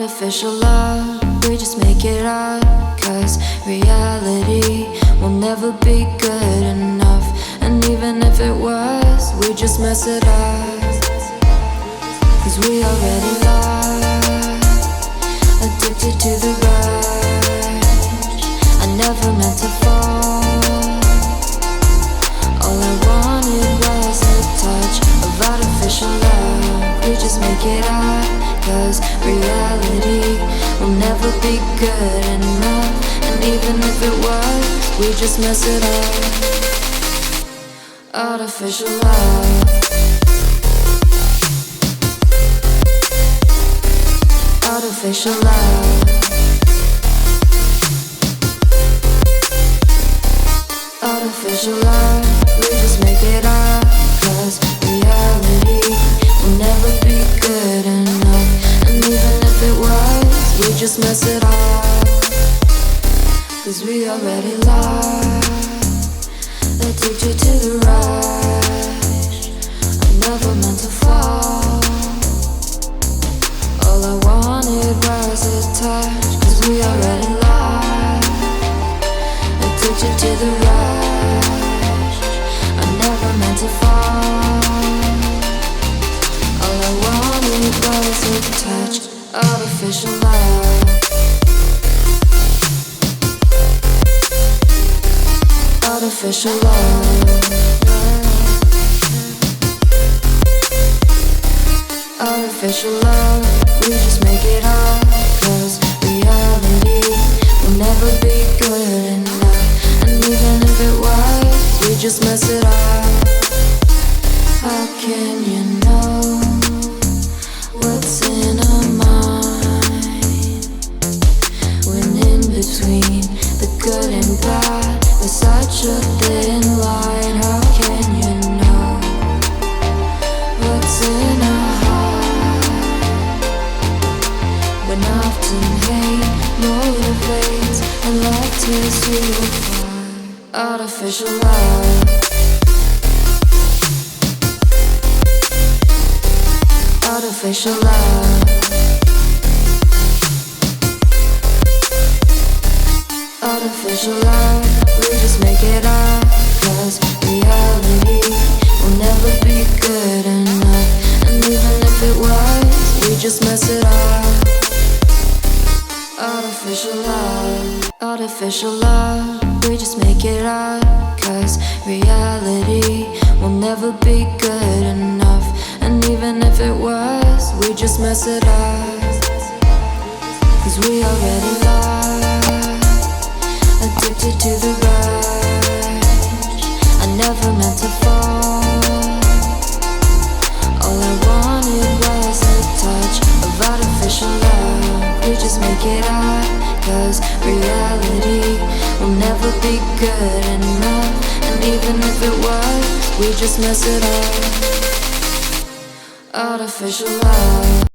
Artificial love, we just make it up. Cause reality will never be good enough. And even if it was, we just mess it up. Cause we already lost, addicted to the rush. I never meant to fall. All I wanted was a touch of artificial love. We just make it up. Cause reality will never be good enough. And even if it was, we just mess it up. Artificial love. Artificial love. Artificial love. We just make it up. Cause reality will never be good enough. And even if it was, we just mess it up. Cause we already lost, addicted to the rush. I never meant to fall. All I wanted was a touch. Cause we already lost, addicted to the rush. I never meant to fall. All I wanted was a touch. Artificial love. Artificial love. Artificial love. We just make it up. Cause reality will never be good enough. And even if it was, we just mess it up. How can you know what's in our mind when in between the good and bad there's such a thin line? How can you know what's in our heart when often hate motivates and love tears you apart? Artificial love. Artificial love. Artificial love. We just make it up. Cause reality will never be good enough. And even if it was, we just mess it up. Artificial love. Artificial love. We just make it up. Cause reality will never be good enough. And even if it was, we just mess it up. Cause we already lost, addicted to the rush. I never meant to fall. All I wanted was a touch of artificial love. We just make it up. Cause reality will never be good enough. And even if it was, we just mess it up. Artificial love.